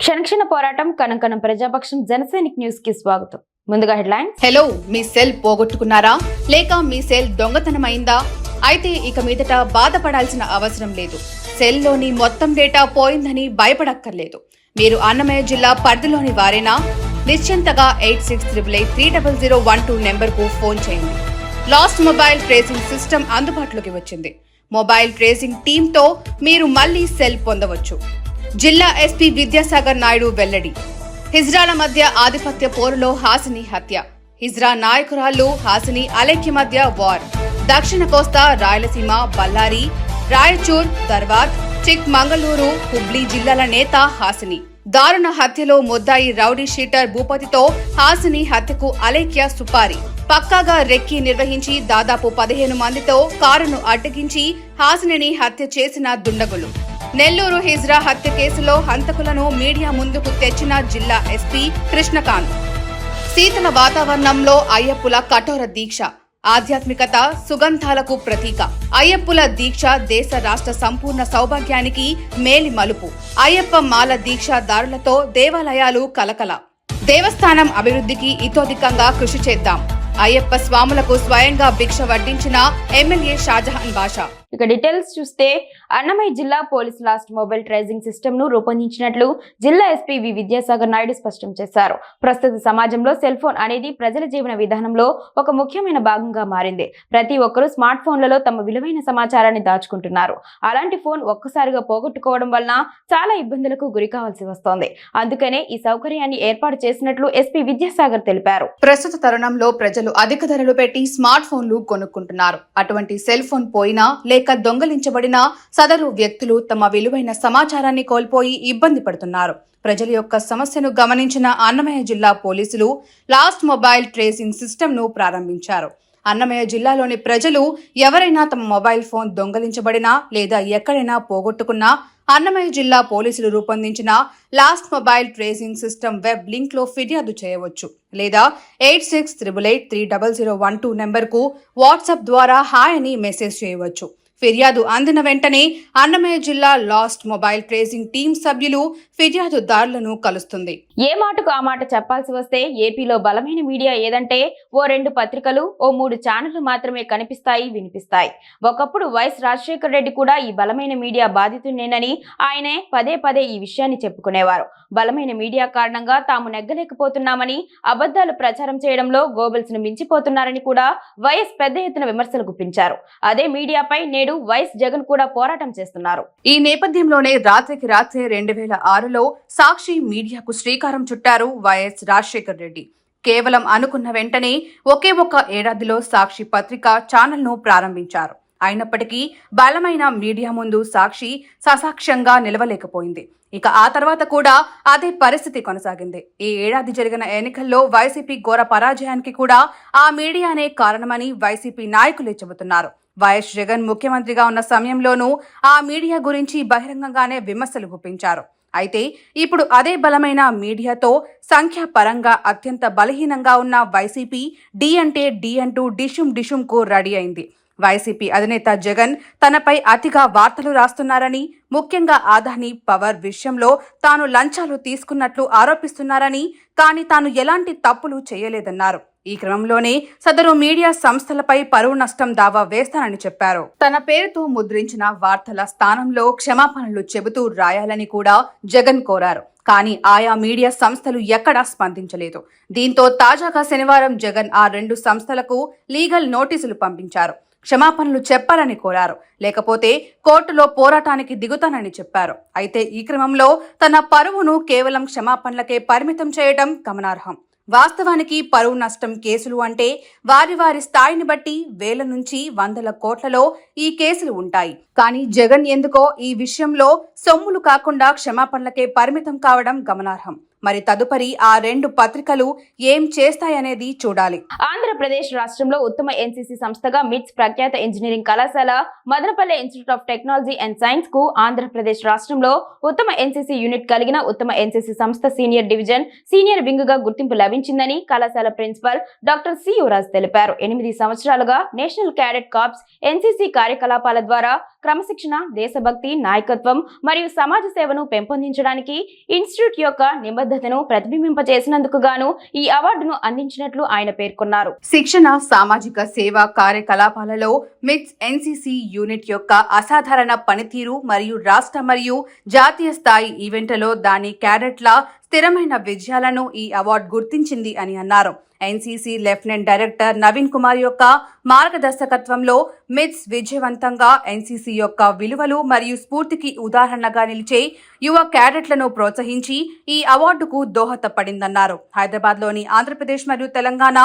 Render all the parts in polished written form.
క్షణక్షణ పోరాటం కనంకనం ప్రజాపక్షం జనసైనిక్ న్యూస్ కి స్వాగతం. ముందుగా హెడ్లైన్స్. హలో, మీ సెల్ పోగొట్టుకున్నారా లేక మీ సెల్ దొంగతనమైందా? అయితే ఇక మీదట బాధపడాల్సిన అవసరం లేదు. సెల్లోని మొత్తం డేటా పోయిందని భయపడక్కర్లేదు. మీరు అన్నమయ్య జిల్లా పరిధిలోని వారేనా? నిశ్చింతగా 8688830012 నెంబర్కు ఫోన్ చేయండి. లాస్ట్ మొబైల్ ట్రేసింగ్ సిస్టమ్ అందుబాటులోకి వచ్చింది. మొబైల్ ట్రేసింగ్ టీంతో మీరు మళ్లీ సెల్ పొందవచ్చు. జిల్లా ఎస్పీ విద్యాసాగర్ నాయుడు వెల్లడి. హిజ్రాల మధ్య ఆధిపత్య పోరులో హాసిని హత్య. హిజ్రా నాయకురాళ్లు హాసిని అలైక్య మధ్య వార్. దక్షిణ కోస్తా, రాయలసీమ, బళ్ళారి, రాయచూర్, దర్వాద్, చిక్ మంగళూరు, హుబ్లీ జిల్లాల నేత హాసిని. దారుణ హత్యలో ముద్దాయి రౌడీ షీటర్ భూపతితో హాసిని హత్యకు అలైక్య సుపారి. పక్కాగా రెక్కి నిర్వహించి దాదాపు 15 మందితో కారును అడ్డగించి హాసినిని హత్య చేసిన దుండగులు. నెల్లూరు హిజ్రా హత్య కేసులో హంతకులను మీడియా ముందుకు తెచ్చిన జిల్లా ఎస్పీ కృష్ణకాంత్. శీతల వాతావరణంలో అయ్యప్పుల కఠోర దీక్ష. ఆధ్యాత్మికత సుగంధాలకు ప్రతీక. అయ్యప్పుల దీక్ష దేశ రాష్ట్ర సంపూర్ణ సౌభాగ్యానికి మేలి మలుపు. అయ్యప్ప మాల దీక్షాదారులతో దేవాలయాలు కలకల. దేవస్థానం అభివృద్ధికి ఇతోధికంగా కృషి చేద్దాం. అయ్యప్ప స్వాములకు స్వయంగా భిక్ష వడ్డించిన ఎమ్మెల్యే షాజహాన్ బాషా. ఇక డీటెయిల్స్ చూస్తే, అన్నమయ్య జిల్లా police last mobile tracing system ను రూపొందించినట్లు జిల్లా ఎస్పీ విద్యాసాగర్ నాయుడు స్పష్టం చేశారు. ప్రస్తుత సమాజంలో సెల్ ఫోన్ అనేది ప్రజల జీవన విధానంలో ఒక ముఖ్యమైన భాగంగా మారింది. ప్రతి ఒక్కరూ స్మార్ట్ ఫోన్లలో తమ విలువైన సమాచారాన్ని దాచుకుంటున్నారు. అలాంటి ఫోన్ ఒక్కసారిగా పోగొట్టుకోవడం వలన చాలా ఇబ్బందులకు గురి కావాల్సి వస్తోంది. అందుకనే ఈ సౌకర్యాన్ని ఏర్పాటు చేసినట్లు ఎస్పీ విద్యాసాగర్ తెలిపారు. ప్రస్తుత తరుణంలో ప్రజలు అధిక ధరలు పెట్టి స్మార్ట్ ఫోన్లు కొనుక్కుంటున్నారు. అటువంటి సెల్ ఫోన్ పోయినా లేక దొంగలించబడిన సదరు వ్యక్తులు తమ విలువైన సమాచారాన్ని కోల్పోయి ఇబ్బంది పడుతున్నారు. ప్రజల యొక్క సమస్యను గమనించిన అన్నమయ్య జిల్లా పోలీసులు లాస్ట్ మొబైల్ ట్రేసింగ్ సిస్టమ్ ను ప్రారంభించారు. అన్నమయ్య జిల్లాలోని ప్రజలు ఎవరైనా తమ మొబైల్ ఫోన్ దొంగలించబడినా లేదా ఎక్కడైనా పోగొట్టుకున్నా అన్నమయ్య జిల్లా పోలీసులు రూపొందించిన last mobile tracing system web link లో ఫిర్యాదు చేయవచ్చు లేదా 8688830012 నెంబర్కు వాట్సాప్ ద్వారా హాయ్ అని మెసేజ్ చేయవచ్చు. ఫిర్యాదు అందిన వెంటనే అన్నమయ్య జిల్లా లాస్ట్ మొబైల్ ట్రేసింగ్ టీం సభ్యులు ఫిర్యాదుదారులను కలుస్తుంది. ఏ మాటకు ఆ మాట చెప్పాల్సి వస్తే, ఏపీలో బలమైన మీడియా ఏదంటే ఓ 2 పత్రికలు, ఓ 3 ఛానళ్లు మాత్రమే కనిపిస్తాయి, వినిపిస్తాయి. ఒకప్పుడు వైఎస్ రాజశేఖర రెడ్డి కూడా ఈ బలమైన మీడియా బాధితుడేనని ఆయనే పదే పదే ఈ విషయాన్ని చెప్పుకునేవారు. బలమైన మీడియా కారణంగా తాము నెగ్గలేకపోతున్నామని, అబద్ధాలు ప్రచారం చేయడంలో గోబెల్స్ ను మించిపోతున్నారని కూడా వైఎస్ పెద్ద ఎత్తున విమర్శలు గుప్పించారు. అదే మీడియాపై నేడు వైఎస్ జగన్ కూడా పోరాటం చేస్తున్నారు. ఈ నేపథ్యంలోనే రాత్రికి రాత్రే 2006లో సాక్షి మీడియాకు శ్రీకారం చుట్టారు వైఎస్ రాజశేఖర్ రెడ్డి. కేవలం అనుకున్న వెంటనే ఒకే ఒక్క ఏడాదిలో సాక్షి పత్రిక ఛానల్ ను ప్రారంభించారు. అయినప్పటికీ బలమైన మీడియా ముందు సాక్షి ససాక్ష్యంగా నిలవలేకపోయింది. ఇక ఆ తర్వాత కూడా అదే పరిస్థితి కొనసాగింది. ఈ ఏడాది జరిగిన ఎన్నికల్లో వైసీపీ ఘోర పరాజయానికి కూడా ఆ మీడియానే కారణమని వైసీపీ నాయకులే చెబుతున్నారు. వైఎస్ జగన్ ముఖ్యమంత్రిగా ఉన్న సమయంలోనూ ఆ మీడియా గురించి బహిరంగంగానే విమర్శలు గుప్పించారు. అయితే ఇప్పుడు అదే బలమైన మీడియాతో సంఖ్యాపరంగా అత్యంత బలహీనంగా ఉన్న వైసీపీ డి అంటే డి అంటూ డిషుం కు రెడీ అయింది. వైసీపీ అధినేత జగన్ తనపై అతిగా వార్తలు రాస్తున్నారని, ముఖ్యంగా ఆదాని పవర్ విషయంలో తాను లంచాలు తీసుకున్నట్లు ఆరోపిస్తున్నారని, కానీ తాను ఎలాంటి తప్పులు చేయలేదన్నారు. ఈ క్రమంలోనే సదరు మీడియా సంస్థలపై పరువు నష్టం దావా వేస్తానని చెప్పారు. తన పేరుతో ముద్రించిన వార్తల స్థానంలో క్షమాపణలు చెబుతూ రాయాలని కూడా జగన్ కోరారు. కానీ ఆయా మీడియా సంస్థలు ఎక్కడా స్పందించలేదు. దీంతో తాజాగా శనివారం జగన్ ఆ 2 సంస్థలకు లీగల్ నోటీసులు పంపించారు. క్షమాపణలు చెప్పాలని కోరారు. లేకపోతే కోర్టులో పోరాటానికి దిగుతానని చెప్పారు. అయితే ఈ క్రమంలో తన పరువును కేవలం క్షమాపణలకే పరిమితం చేయడం గమనార్హం. వాస్తవానికి పరువు నష్టం కేసులు అంటే వారి స్థాయిని బట్టి వేల నుంచి వందల కోట్లలో ఈ కేసులు ఉంటాయి. కానీ జగన్ ఎందుకో ఈ విషయంలో సొమ్ములు కాకుండా క్షమాపణలకే పరిమితం కావడం గమనార్హం. మరి తదుపరి ఆ 2 పత్రికలు ఏం చేస్తాయనేది చూడాలి. ఆంధ్రప్రదేశ్ రాష్ట్రంలో ఉత్తమ ఎన్సీసీ సంస్థగా మిట్స్ ప్రఖ్యాత ఇంజనీరింగ్ కళాశాల, Madanapalle institute of technology and science కు ఆంధ్రప్రదేశ్ రాష్ట్రంలో ఉత్తమ ఎన్సీసీ యూనిట్ కలిగిన ఉత్తమ ఎన్సీసీ సంస్థ సీనియర్ డివిజన్, సీనియర్ వింగ్ గా గుర్తింపు లభించిందని కళాశాల ప్రిన్సిపల్ డాక్టర్ సి యువరాజ్ తెలిపారు. 8 సంవత్సరాలుగా నేషనల్ క్యాడెట్ కార్ప్స్ ఎన్సీసీ కార్యకలాపాల ద్వారా క్రమశిక్షణ, దేశభక్తి, నాయకత్వం మరియు సమాజ సేవను పెంపొందించడానికి ఇన్స్టిట్యూట్ యొక్క నిబద్ధతను ప్రతిబింబింపజేసినందుకు గాను ఈ అవార్డును అందించినట్లు ఆయన పేర్కొన్నారు. శిక్షణ, సామాజిక సేవా కార్యకలాపాలలో మిట్స్ ఎన్సీసీ యూనిట్ యొక్క అసాధారణ పనితీరు మరియు రాష్ట్ర మరియు జాతీయ స్థాయి ఈవెంట్లలో దాని క్యాడెట్ల స్థిరమైన విజయాలను ఈ అవార్డు గుర్తించింది అని అన్నారు. NCC lieutenant director Naveen Kumar యొక్క మార్గదర్శకత్వంలో మిట్స్ విజయవంతంగా ఎన్సీసీ యొక్క విలువలు మరియు స్ఫూర్తికి ఉదాహరణగా నిలిచే యువ క్యాడెట్లను ప్రోత్సహించి ఈ అవార్డుకు దోహదపడిందన్నారు. హైదరాబాద్లోని ఆంధ్రప్రదేశ్ మరియు తెలంగాణ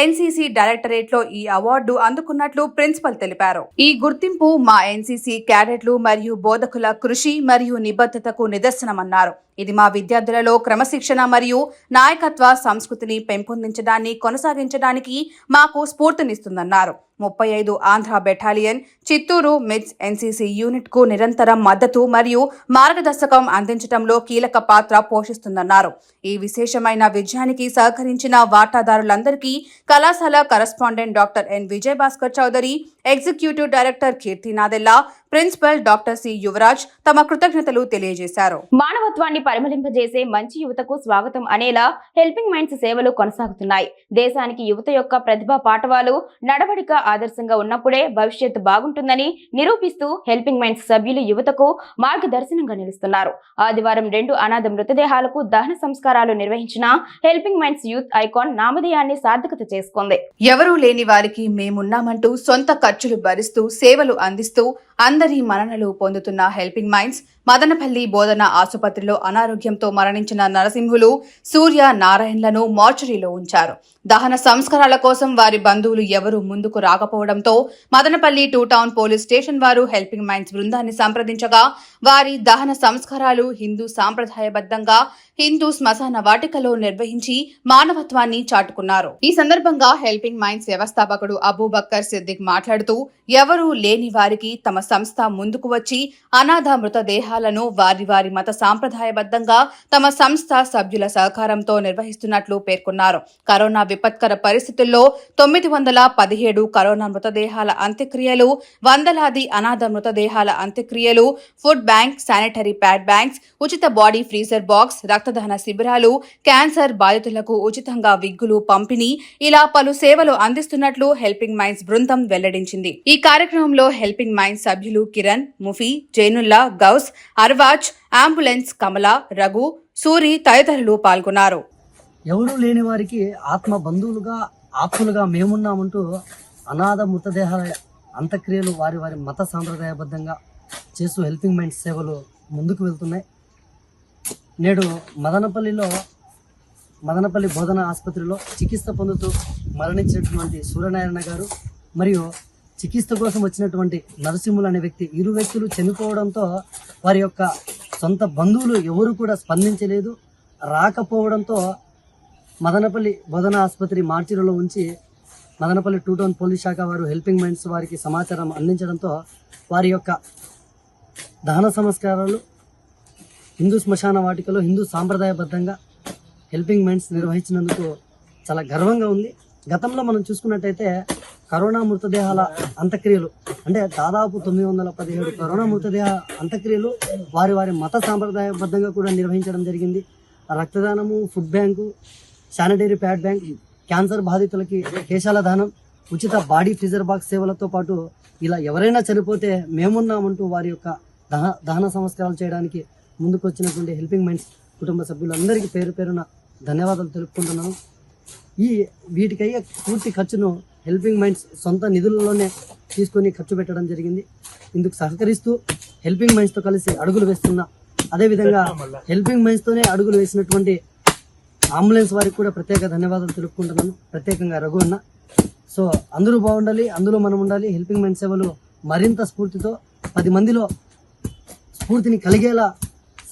ఎన్సీసీ డైరెక్టరేట్లో ఈ అవార్డు అందుకున్నట్లు ప్రిన్సిపల్ తెలిపారు. ఈ గుర్తింపు మా ఎన్సీసీ క్యాడెట్లు మరియు బోధకుల కృషి మరియు నిబద్ధతకు నిదర్శనమన్నారు. ఇది మా విద్యార్థులలో క్రమశిక్షణ మరియు నాయకత్వ సంస్కృతిని పెంపొందించడాన్ని కొనసాగించడానికి మాకు స్ఫూర్తినిస్తుందన్నారు. 35 ఆంధ్ర బెటాలియన్, చిత్తూరు మిట్స్ ఎన్సీసీ యూనిట్ కు నిరంతరం మద్దతు మరియు మార్గదర్శకం అందించడంలో కీలక పాత్ర పోషిస్తుందన్నారు. ఈ విశేషమైన విజయానికి సహకరించిన వాటాదారులందరికీ కళాశాల correspondent doctor N Vijayabhaskar Chowdary, executive director Keerthi Nadella, principal doctor C Yuvaraj తమ కృతజ్ఞతలు తెలియజేశారు. మానవత్వాన్ని పరిమళింపజేసే మంచి యువతకు స్వాగతం అనేలా హెల్పింగ్ మైండ్స్ సేవలు కొనసాగుతున్నాయి. దేశానికి యువత యొక్క ప్రతిభా పాఠవాలు, నడవడిక ఆదర్శంగా ఉన్నప్పుడే భవిష్యత్తు బాగుంటుందని నిరూపిస్తూ హెల్పింగ్ మైండ్స్ సభ్యులు యువతకు మార్గదర్శనంగా నిలుస్తున్నారు. ఆదివారం 2 అనాథ మృతదేహాలకు దహన సంస్కారాలు నిర్వహించిన హెల్పింగ్ మైండ్స్ యూత్ ఐకాన్ నామధేయాన్ని సార్థకత చేసుకుంది. ఎవరూ లేని వారికి మేమున్నామంటూ సొంత ఖర్చులు భరిస్తూ సేవలు అందిస్తూ అందరి మన్ననలు పొందుతున్న హెల్పింగ్ మైండ్స్ మదనపల్లి బోధన ఆసుపత్రిలో అనారోగ్యంతో మరణించిన నరసింహులు, సూర్య, నారాయణలను మార్చరీలో ఉంచారు. దహన సంస్కారాల కోసం వారి బంధువులు ఎవరూ ముందుకు రాకపోవడంతో మదనపల్లి 2 టౌన్ పోలీస్ స్టేషన్ వారు హెల్పింగ్ మైండ్స్ బృందాన్ని సంప్రదించగా వారి దహన సంస్కారాలు హిందూ సాంప్రదాయబద్ధంగా హిందూ శ్మశాన వాటికలో నిర్వహించి మానవత్వాన్ని చాటుకున్నారు. ఈ సందర్భంగా హెల్పింగ్ మైండ్స్ వ్యవస్థాపకుడు అబూబక్కర్ సిద్దిక్ మాట్లాడుతూ ఎవరూ లేని వారికి తమ సంస్థ ముందుకు వచ్చి అనాథ మృతదేహాలను వారి వారి మత సాంప్రదాయబద్ధంగా తమ సంస్థ సభ్యుల సహకారంతో నిర్వహిస్తున్నట్లు పేర్కొన్నారు. కరోనా విపత్కర పరిస్థితుల్లో 917 కరోనా మృతదేహాల అంత్యక్రియలు, వందలాది అనాథ మృతదేహాల అంత్యక్రియలు, food bank, sanitary pad banks, ఉచిత బాడీ ఫ్రీజర్ బాక్స్, రక్తదాన శిబిరాలు, క్యాన్సర్ బాధితులకు ఉచితంగా విగ్గులు పంపిణీ, ఇలా పలు సేవలు అందిస్తున్నట్లు హెల్పింగ్ మైండ్స్ బృందం వెల్లడించింది. ఈ కార్యక్రమంలో హెల్పింగ్ మైండ్స్ సభ్యులు కిరణ్, ముఫీ, జైనుల్లా, గౌస్, అర్వాజ్, అంబులెన్స్, కమల, రఘు, సూరి తదితరులు పాల్గొన్నారు. ఎవరూ లేని వారికి ఆత్మ బంధువులుగా ఆప్తులుగా మేమున్నామంటూ అనాథ మృతదేహాల అంత్యక్రియలు వారి వారి మత సాంప్రదాయబద్ధంగా చేస్తూ హెల్పింగ్ మైండ్స్ సేవలు ముందుకు వెళ్తున్నాయి. నేడు మదనపల్లి బోధన ఆసుపత్రిలో చికిత్స పొందుతూ మరణించినటువంటి సూర్యనారాయణ గారు మరియు చికిత్స కోసం వచ్చినటువంటి నరసింహులు అనే వ్యక్తి, ఇరు వ్యక్తులు చనిపోవడంతో వారి యొక్క సొంత బంధువులు ఎవరు కూడా స్పందించలేదు. రాకపోవడంతో మదనపల్లి బోధన ఆసుపత్రి మార్చిలో ఉంచి మదనపల్లి 2 టౌన్ పోలీస్ శాఖ వారు హెల్పింగ్ మైండ్స్ వారికి సమాచారం అందించడంతో వారి యొక్క దహన సంస్కారాలు హిందూ శ్మశాన వాటికలో హిందూ సాంప్రదాయబద్ధంగా హెల్పింగ్ మైండ్స్ నిర్వహించినందుకు చాలా గర్వంగా ఉంది. గతంలో మనం చూసుకున్నట్టయితే కరోనా మృతదేహాల అంత్యక్రియలు అంటే దాదాపు 917 కరోనా మృతదేహ అంత్యక్రియలు వారి వారి మత సాంప్రదాయబద్ధంగా కూడా నిర్వహించడం జరిగింది. రక్తదానము, food bank, sanitary pad bank, cancer బాధితులకి కేశాల దానం, ఉచిత బాడీ ఫ్రీజర్ బాక్స్ సేవలతో పాటు ఇలా ఎవరైనా చనిపోతే మేమున్నామంటూ వారి యొక్క దహన సంస్కారాలు చేయడానికి ముందుకు వచ్చినటువంటి హెల్పింగ్ మైండ్స్ కుటుంబ సభ్యులందరికీ పేరు పేరున ధన్యవాదాలు తెలుపుకుంటున్నాను. వీటికయ్యే పూర్తి ఖర్చును హెల్పింగ్ మైండ్స్ సొంత నిధులలోనే తీసుకొని ఖర్చు పెట్టడం జరిగింది. ఇందుకు సహకరిస్తూ హెల్పింగ్ మైండ్స్తో కలిసి అడుగులు వేస్తున్నా, అదేవిధంగా హెల్పింగ్ మైండ్స్తోనే అడుగులు వేసినటువంటి అంబులెన్స్ వారికి కూడా ప్రత్యేక ధన్యవాదాలు తెలుపుకుంటున్నాను, ప్రత్యేకంగా రఘు అన్న. సో అందరూ బాగుండాలి, అందులో మనం ఉండాలి. హెల్పింగ్ మైండ్ సేవలు మరింత స్ఫూర్తితో 10 మందిలో స్ఫూర్తిని కలిగేలా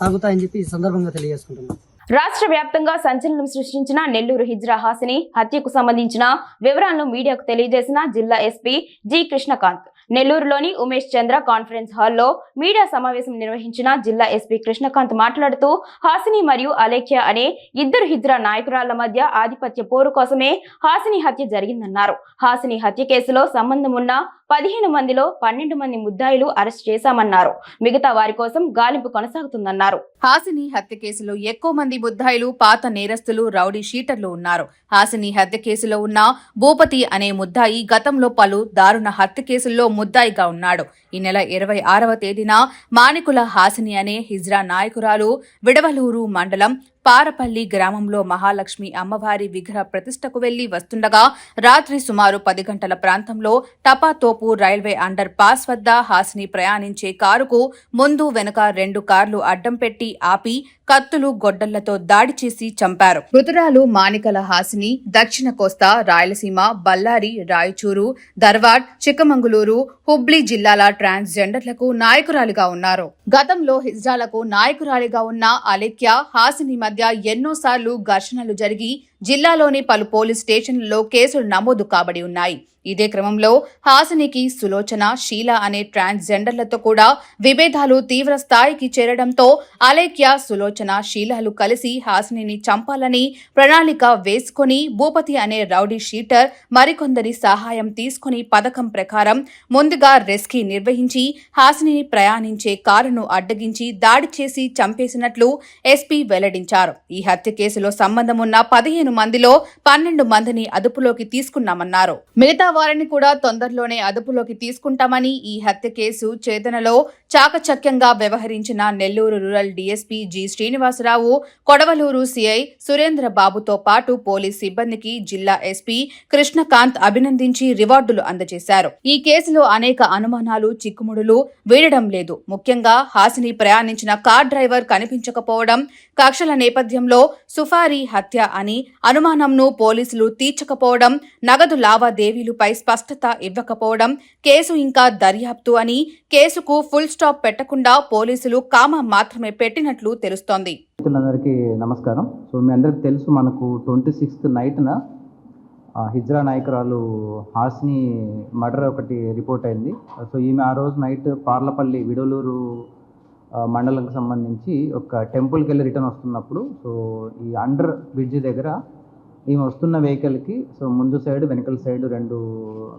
సాగుతాయని చెప్పి ఈ సందర్భంగా తెలియజేసుకుంటున్నాను. రాష్ట్ర వ్యాప్తంగా సంచలనం సృష్టించిన నెల్లూరు హిజ్రా హాసిని హత్యకు సంబంధించిన వివరాలను మీడియాకు తెలియజేసిన జిల్లా ఎస్పీ జి కృష్ణకాంత్. నెల్లూరులోని ఉమేష్ చంద్ర కాన్ఫరెన్స్ హాల్లో మీడియా సమావేశం నిర్వహించిన జిల్లా ఎస్పీ కృష్ణకాంత్ మాట్లాడుతూ హాసిని మరియు అలేఖ్య అనే ఇద్దరు హిజ్రా నాయకురాళ్ల మధ్య ఆధిపత్య పోరు కోసమే హాసిని హత్య జరిగిందన్నారు. హాసిని హత్య కేసులో సంబంధం ఉన్న 15 మందిలో 12 మంది ముద్దాయిలు అరెస్ట్ చేశామన్నారు. మిగతా వారి కోసం గాలింపు కొనసాగుతుందన్నారు. హాసిని హత్య కేసులో ఎక్కువ మంది ముద్దాయిలు పాత నేరస్తులు, రౌడీ షీటర్లు ఉన్నారు. హాసిని హత్య కేసులో ఉన్న భూపతి అనే ముద్దాయి గతంలో పలు దారుణ హత్య కేసుల్లో ముద్దాయిగా ఉన్నాడు. ఈ నెల 26వ తేదీన మాణికుల హాసిని అనే హిజ్రా నాయకురాలు విడవలూరు మండలం పారపల్లి గ్రామంలో మహాలక్ష్మి అమ్మవారి విగ్రహ ప్రతిష్టకు వెళ్లి వస్తుండగా రాత్రి సుమారు 10 గంటల ప్రాంతంలో టపాతోపు రైల్వే అండర్ పాస్ వద్ద హాసిని ప్రయాణించే కారుకు ముందు వెనుక 2 కార్లు అడ్డం పెట్టి ఆపి కత్తులు, గొడ్డళ్లతో దాడి చేసి చంపారు. మృతురాలు మాణికల హాసిని దక్షిణ కోస్తా, రాయలసీమ, బళ్ళారి, రాయచూరు, ధర్వాడ్, చిక్కమంగళూరు, హుబ్లీ జిల్లాల ట్రాన్స్జెండర్లకు నాయకురాలిగా ఉన్నారు. గతంలో హిజ్రాలకు నాయకురాలిగా ఉన్న అలేఖ్య, హాసిని మధ్య ఎన్నోసార్లు ఘర్షణలు జరిగి జిల్లాలోని పలు పోలీస్ స్టేషన్లలో కేసులు నమోదు కాబడి ఉన్నాయి. ఇదే క్రమంలో హాసినికి సులోచన, షీల అనే ట్రాన్స్జెండర్లతో కూడా విభేదాలు తీవ్ర స్థాయికి చేరడంతో అలేఖ్య, సులోచన, షీలాలు కలిసి హాసినిని చంపాలని ప్రణాళిక వేసుకుని భూపతి అనే రౌడీ షీటర్ మరికొందరి సహాయం తీసుకుని పథకం ప్రకారం ముందుగా రెస్కీ నిర్వహించి హాసినిని ప్రయాణించే కారును అడ్డగించి దాడి చేసి చంపేసినట్లు ఎస్పీ వెల్లడించారు. ఈ హత్య కేసులో సంబంధం ఉన్న 15 మందిలో 12 మందిని అదుపులోకి తీసుకున్నామన్నారు. మిగతా వారిని కూడా తొందరలోనే అదుపులోకి తీసుకుంటామని, ఈ హత్య కేసు ఛేదనలో చాకచక్యంగా వ్యవహరించిన Nellore rural DSP G Srinivasarao, Kodavalur CI Surendra బాబుతో పాటు పోలీస్ సిబ్బందికి జిల్లా ఎస్పీ కృష్ణకాంత్ అభినందించి రివార్డులు అందజేశారు. ఈ కేసులో అనేక అనుమానాలు, చిక్కుముడులు వీడడం లేదు. ముఖ్యంగా హాసిని ప్రయాణించిన కార్ డ్రైవర్ కనిపించకపోవడం, కక్షల నేపథ్యంలో సుఫారీ హత్య అని అనుమానంను పోలీసులు తీర్చకపోవడం, నగదు లావాదేవీలపై స్పష్టత ఇవ్వకపోవడం, కేసు ఇంకా దర్యాప్తు అని కేసుకు ఫుల్ స్టాప్ పెట్టకుండా పోలీసులు కామా మాత్రమే పెట్టినట్లు తెలుస్తోంది. అందరికీ నమస్కారం. సో మీ అందరికి తెలుసు, మనకు 26th నైట్న హిజ్రా నాయకురాలు హాసిని మర్డర్ ఒకటి రిపోర్ట్ అయింది. సో ఈమె ఆ రోజు నైట్ పార్లపల్లి విడవలూరు మండలంకి సంబంధించి ఒక టెంపుల్కి వెళ్ళి రిటర్న్ వస్తున్నప్పుడు, సో ఈ అండర్ బ్రిడ్జ్ దగ్గర ఈమె వస్తున్న వెహికల్కి సో ముందు సైడ్, వెనకల సైడ్ 2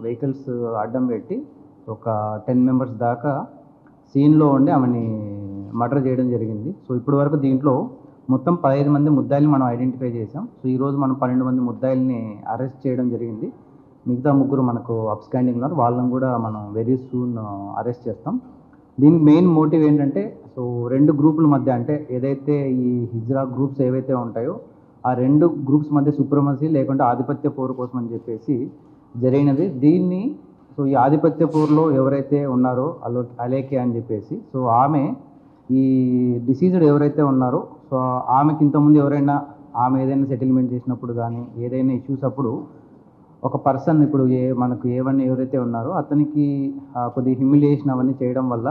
వెహికల్స్ అడ్డం పెట్టి ఒక 10 మెంబర్స్ దాకా సీన్లో ఉండి ఆమెని మర్డర్ చేయడం జరిగింది. సో ఇప్పటి వరకు దీంట్లో మొత్తం 15 మంది ముద్దాయిల్ని మనం ఐడెంటిఫై చేసాం. సో ఈరోజు మనం 12 మంది ముద్దాయిల్ని అరెస్ట్ చేయడం జరిగింది. మిగతా 3 మనకు అప్స్టాండింగ్ ఉన్నారు, వాళ్ళని కూడా మనం వెరీ సూన్ అరెస్ట్ చేస్తాం. దీనికి మెయిన్ మోటివ్ ఏంటంటే, సో 2 గ్రూపుల మధ్య, అంటే ఏదైతే ఈ హిజ్రా గ్రూప్స్ ఏవైతే ఉంటాయో ఆ 2 గ్రూప్స్ మధ్య సుప్రమసీ లేకుంటే ఆధిపత్య పోరు కోసం అని చెప్పేసి జరిగినది. దీన్ని సో ఈ ఆధిపత్య పోరులో ఎవరైతే ఉన్నారో అలేఖ్య అని చెప్పేసి, సో ఆమె ఈ డిసీజ్డ్ ఎవరైతే ఉన్నారో, సో ఆమెకి ఇంతకుముందు ఎవరైనా ఆమె ఏదైనా సెటిల్మెంట్ చేసినప్పుడు కానీ ఏదైనా ఇష్యూస్ అప్పుడు ఒక పర్సన్, ఇప్పుడు మనకు ఏవన్నీ ఎవరైతే ఉన్నారో అతనికి కొద్దిగా హ్యూమిలియేషన్ అవన్నీ చేయడం వల్ల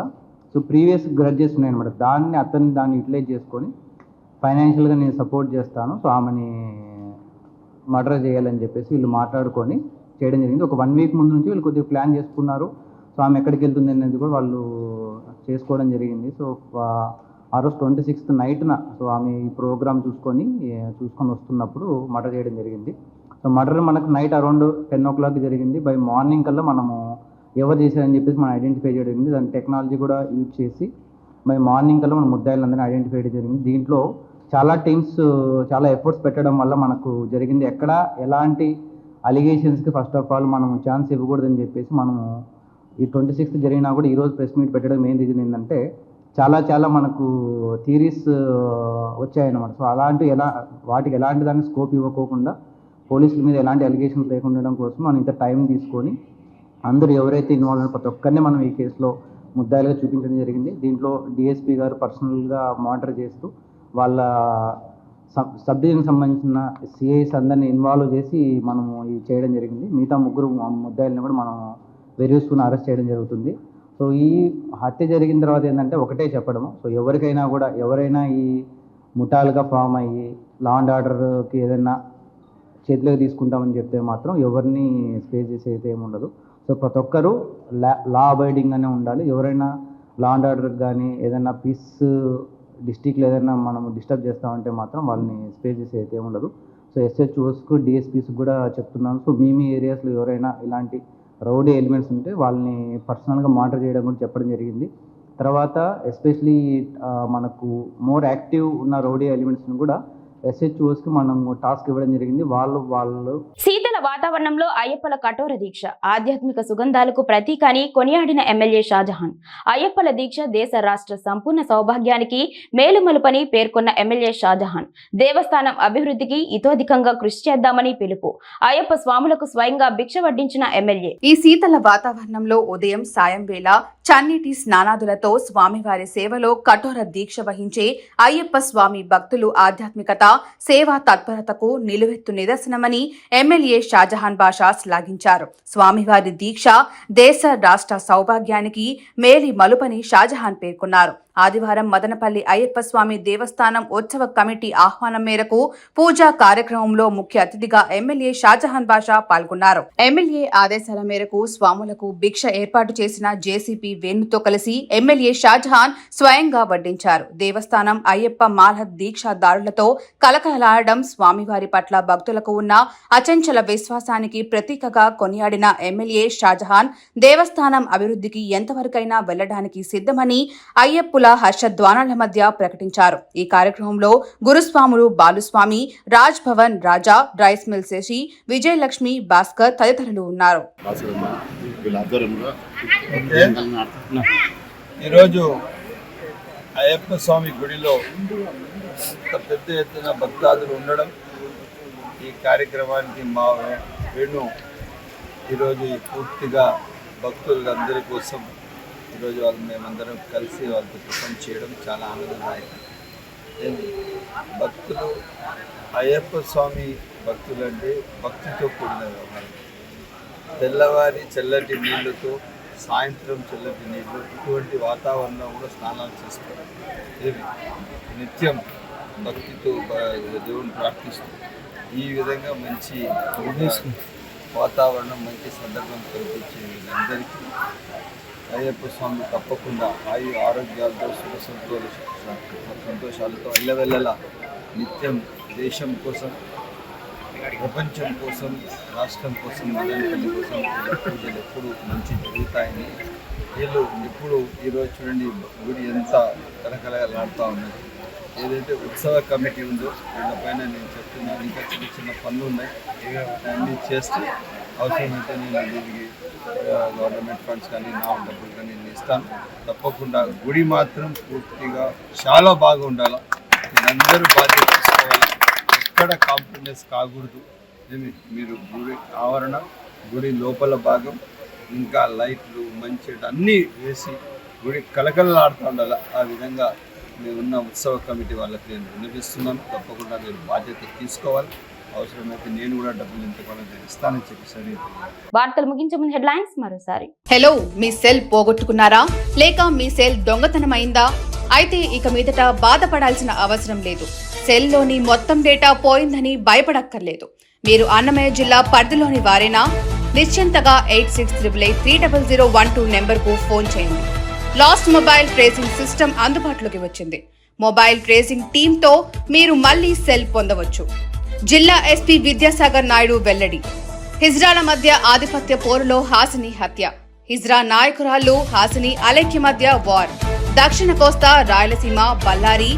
సో ప్రీవియస్ గ్రడ్జెస్ ఉన్నాయన్నమాట. దాన్ని యూటిలైజ్ చేసుకొని ఫైనాన్షియల్గా నేను సపోర్ట్ చేస్తాను, సో ఆమెని మర్డర్ చేయాలని చెప్పేసి వీళ్ళు మాట్లాడుకొని చేయడం జరిగింది. ఒక 1 వీక్ ముందు నుంచి వీళ్ళు కొద్దిగా ప్లాన్ చేసుకున్నారు. సో ఆమె ఎక్కడికి వెళ్తుంది అనేది కూడా వాళ్ళు చేసుకోవడం జరిగింది. సో ఆ రోజు 26th నైట్న సో ఆమె ఈ ప్రోగ్రామ్ చూసుకొని వస్తున్నప్పుడు మర్డర్ చేయడం జరిగింది. సో మర్డర్ మనకు నైట్ అరౌండ్ 10 o'clock జరిగింది. బై మార్నింగ్ కల్లా మనము ఎవరు చేశారని చెప్పేసి మనం ఐడెంటిఫై చేయడం జరిగింది. దాని టెక్నాలజీ కూడా యూజ్ చేసి బై మార్నింగ్ కల్లా మనం ముద్దాయిలందరినీ ఐడెంటిఫై చేయడం జరిగింది. దీంట్లో చాలా టీమ్స్ చాలా ఎఫర్ట్స్ పెట్టడం వల్ల మనకు జరిగింది. ఎక్కడ ఎలాంటి అలిగేషన్స్కి ఫస్ట్ ఆఫ్ ఆల్ మనం ఛాన్స్ ఇవ్వకూడదని చెప్పేసి మనము ఈ 26th జరిగినా కూడా ఈరోజు ప్రెస్ మీట్ పెట్టడం మెయిన్ రీజన్ ఏంటంటే, చాలా మనకు థియరీస్ వచ్చాయన్నమాట. సో వాటికి ఎలాంటి దాన్ని స్కోప్ ఇవ్వకోకుండా పోలీసుల మీద ఎలాంటి అలిగేషన్స్ లేకుండా ఉండడం కోసం మనం ఇంత టైం తీసుకొని అందరూ ఎవరైతే ఇన్వాల్వ్ అయిన ప్రతి ఒక్కరిని మనం ఈ కేసులో ముద్దాయిలుగా చూపించడం జరిగింది. దీంట్లో డిఎస్పీ గారు పర్సనల్గా మానిటర్ చేస్తూ వాళ్ళ సబ్ డివిజన్కి సంబంధించిన సిఐస్ అందరినీ ఇన్వాల్వ్ చేసి మనము ఇది చేయడం జరిగింది. మిగతా 3 ముద్దాయిల్ని కూడా మనం వెరీస్గా అరెస్ట్ చేయడం జరుగుతుంది. సో ఈ హత్య జరిగిన తర్వాత ఏంటంటే ఒకటే చెప్పడము, సో ఎవరికైనా కూడా ఎవరైనా ఈ ముఠాలుగా ఫామ్ అయ్యి లా అండ్ ఆర్డర్కి ఏదైనా చేతిలోకి తీసుకుంటామని చెప్తే మాత్రం ఎవరిని స్పేస్ చేసే అయితే ఏమి ఉండదు. సో ప్రతి ఒక్కరూ లా అబైడింగ్గానే ఉండాలి. ఎవరైనా లా అండ్ ఆర్డర్కి కానీ ఏదైనా పీస్ డిస్టిక్లో ఏదైనా మనం డిస్టర్బ్ చేస్తామంటే మాత్రం వాళ్ళని స్పేస్ చేసే అయితే ఏమి ఉండదు. సో ఎస్హెచ్ఓస్కు డిఎస్పీస్కి కూడా చెప్తున్నాను. సో మీ ఏరియాస్లో ఎవరైనా ఇలాంటి రౌడీ ఎలిమెంట్స్ ఉంటే వాళ్ళని పర్సనల్గా మానిటర్ చేయడం కూడా చెప్పడం జరిగింది. తర్వాత ఎస్పెషలీ మనకు మోర్ యాక్టివ్ ఉన్న రౌడీ ఎలిమెంట్స్ని కూడా ఎస్హెచ్ఓస్కి మనం టాస్క్ ఇవ్వడం జరిగింది. వాళ్ళు శీతల వాతావరణంలో అయ్యప్పల కఠోర దీక్ష ఆధ్యాత్మిక సుగంధాలకు ప్రతీక అని కొనియాడిన ఎమ్మెల్యే షాజహాన్. అయ్యప్పల దీక్ష దేశ రాష్ట్ర సంపూర్ణ సౌభాగ్యానికి మేలుమలుపని పేర్కొన్న ఎమ్మెల్యే షాజహాన్ దేవస్థానం అభివృద్ధికి ఇతోధికంగా కృషి చేద్దామని పిలుపు. అయ్యప్ప స్వాములకు స్వయంగా భిక్ష వడ్డించిన ఎమ్మెల్యే. ఈ శీతల వాతావరణంలో ఉదయం సాయం వేళ చన్నీటి స్నానాదులతో స్వామివారి సేవలో కఠోర దీక్ష వహించే అయ్యప్ప స్వామి భక్తులు ఆధ్యాత్మికత సేవా తత్పరతకు నిలువెత్తు నిదర్శనమని ఎమ్మెల్యే షాజహాన్ బాషా శ్లాఘించారు. స్వామివారి దీక్ష దేశ రాష్ట్ర సౌభాగ్యానికి మేలి మలుపని షాజహాన్ పేర్కొన్నారు. ఆదివారం మదనపల్లి అయ్యప్ప స్వామి దేవస్థానం ఉత్సవ కమిటీ ఆహ్వానం మేరకు పూజా కార్యక్రమంలో ముఖ్య అతిథిగా ఎమ్మెల్యే షాజహాన్ బాషా పాల్గొన్నారు. ఎమ్మెల్యే ఆదేశాల మేరకు స్వాములకు భిక్ష ఏర్పాటు చేసిన జేసీపీ వేణుతో కలిసి ఎమ్మెల్యే షాజహాన్ స్వయంగా వడ్డించారు. దేవస్థానం అయ్యప్ప మాల దీక్షాదారులతో కలకలాడడం స్వామివారి పట్ల భక్తులకు ఉన్న అచంచల విశ్వాసానికి ప్రతీకగా కొనియాడిన ఎమ్మెల్యే షాజహాన్ దేవస్థానం అభివృద్ధికి ఎంతవరకైనా వెళ్లడానికి సిద్ధమని అయ్యప్పుల హర్షధ్వానాల మధ్య ప్రకటించారు. ఈ కార్యక్రమంలో గురుస్వాములు బాలుస్వామి, రాజ్ భవన్ రాజా, రైస్ మిల్ శశి, విజయలక్ష్మి, భాస్కర్ తదితరులు ఉన్నారు. ఈరోజు అయ్యప్ప స్వామి గుడిలో పెద్ద ఎత్తున భక్తాదులు ఉండడం, ఈ కార్యక్రమానికి మా వేణు ఈరోజు పూర్తిగా భక్తులందరి కోసం ఈరోజు వాళ్ళు మేమందరం కలిసి వాళ్ళతో టిఫిన్ చేయడం చాలా ఆనందదాయకం. భక్తులు అయ్యప్ప స్వామి భక్తులు అంటే భక్తితో కూడిన వ్యవహారం. తెల్లవారి చల్లటి నీళ్లతో, సాయంత్రం చల్లటి నీళ్లు, ఇటువంటి వాతావరణంలో కూడా స్నానాలు చేసుకోవాలి. ఇది నిత్యం భక్తితో దేవుని ప్రార్థిస్తూ ఈ విధంగా మంచి వాతావరణం, మంచి సందర్భం కల్పించే అందరికీ అయ్యప్ప స్వామి తప్పకుండా ఆరోగ్యాలతో సంతోషాలతో అల్లవెల్లలా నిత్యం దేశం కోసం, ప్రపంచం కోసం, రాష్ట్రం కోసం, మదనపల్లి కోసం పూజలు ఎప్పుడు మంచి జరుగుతాయని వీళ్ళు ఇప్పుడు ఈరోజు చూడండి గుడి ఎంత కలకలలాడుతూ ఉన్నది. ఏదైతే ఉత్సవ కమిటీ ఉందో వీళ్ళపైన నేను చెప్తున్నాను, ఇంకా చిన్న చిన్న పనులు ఉన్నాయి, అన్నీ చేస్తూ అవసరమైతే నేను దీనికి గవర్నమెంట్ ఫండ్స్ కానీ నా డబ్బులు కానీ నేను ఇస్తాను. తప్పకుండా గుడి మాత్రం పూర్తిగా చాలా బాగా ఉండాలి. మీరందరూ బాధ్యత తీసుకోవాలి, ఎక్కడ కాంప్రమైజ్ కాకూడదు. మీరు గుడి ఆవరణ, గుడి లోపల భాగం, ఇంకా లైట్లు మంచి అన్నీ వేసి గుడి కలకలలాడుతూ ఉండాలి. ఆ విధంగా మేమున్న ఉత్సవ కమిటీ వాళ్ళకి నేను వినిపిస్తున్నాను. తప్పకుండా మీరు బాధ్యత తీసుకోవాలి. అవసరమైతే నేను కూడా డబ్బులు ఎంతకాలం ఇస్తానని చెప్పేసి. వార్తలు ముగించే ముందు హెడ్లైన్స్ మరోసారి. హలో, మీ సెల్ పోగొట్టుకున్నారా లేక మీ సెల్ దొంగతనమైందా? అయితే ఇక మీదట బాధపడాల్సిన అవసరం లేదు. సెల్లోని మొత్తం డేటా పోయిందని భయపడక్కర్లేదు. మీరు అన్నమయ్య జిల్లా పరిధిలోని వారైనా నిశ్చింతగా 8688300012 నెంబర్కు ఫోన్ చేయండి. లాస్ట్ మొబైల్ ట్రేసింగ్ సిస్టమ్ అందుబాటులోకి వచ్చింది. మొబైల్ ట్రేసింగ్ టీంతో మీరు మళ్లీ సెల్ పొందవచ్చు. జిల్లా ఎస్పీ విద్యాసాగర్ నాయుడు వెల్లడి. హిజ్రాల మధ్య ఆధిపత్య పోరులో హాసిని హత్య. హిజ్రా నాయకురాళ్లు హాసిని అలైక్య మధ్య వార్. దక్షిణ కోస్తా, రాయలసీమ, బళ్ళారి,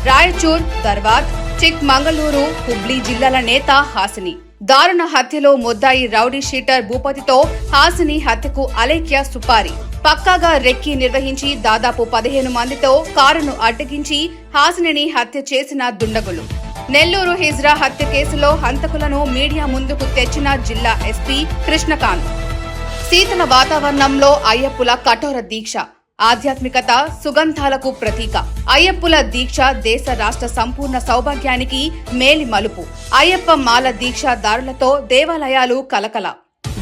రాయచూర్, తర్వాత్, చిక్ మంగళూరు, హుబ్లీ జిల్లాల నేత హాసిని. దారుణ హత్యలో ముద్దాయి రౌడీ షీటర్ భూపతితో హాసిని హత్యకు అలైక్య సుపారి. పక్కాగా రెక్కి నిర్వహించి దాదాపు 15 మందితో కారును అడ్డగించి హాసినిని హత్య చేసిన దుండగులు. నెల్లూరు హిజ్రా హత్య కేసులో హంతకులను మీడియా ముందుకు తెచ్చిన జిల్లా ఎస్పీ కృష్ణకాంత్. శీతల వాతావరణంలో అయ్యప్పుల కఠోర దీక్ష ఆధ్యాత్మికత సుగంధాలకు ప్రతీక. అయ్యప్పుల దీక్ష దేశ రాష్ట్ర సంపూర్ణ సౌభాగ్యానికి మేలి మలుపు. అయ్యప్ప మాల దీక్షాదారులతో దేవాలయాలు కలకల.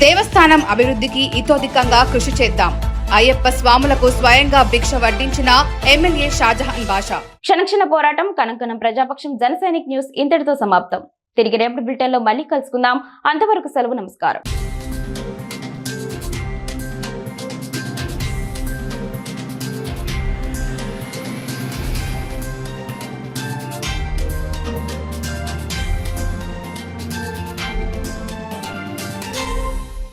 దేవస్థానం అభివృద్ధికి ఇతోధికంగా కృషి చేద్దాం. అయ్యప్ప స్వాములకు స్వయంగా భిక్ష వడ్డించిన ఎమ్మెల్యే షాజహాన్ బాషా. క్షణక్షణ పోరాటం కనంకనం ప్రజాపక్షం జనసైనిక్ న్యూస్ ఇంతటితో సమాప్తం. తిరిగి రేపటి బులెటిన్ లో మళ్ళీ కలుసుకుందాం. అంతవరకు సెలవు. నమస్కారం.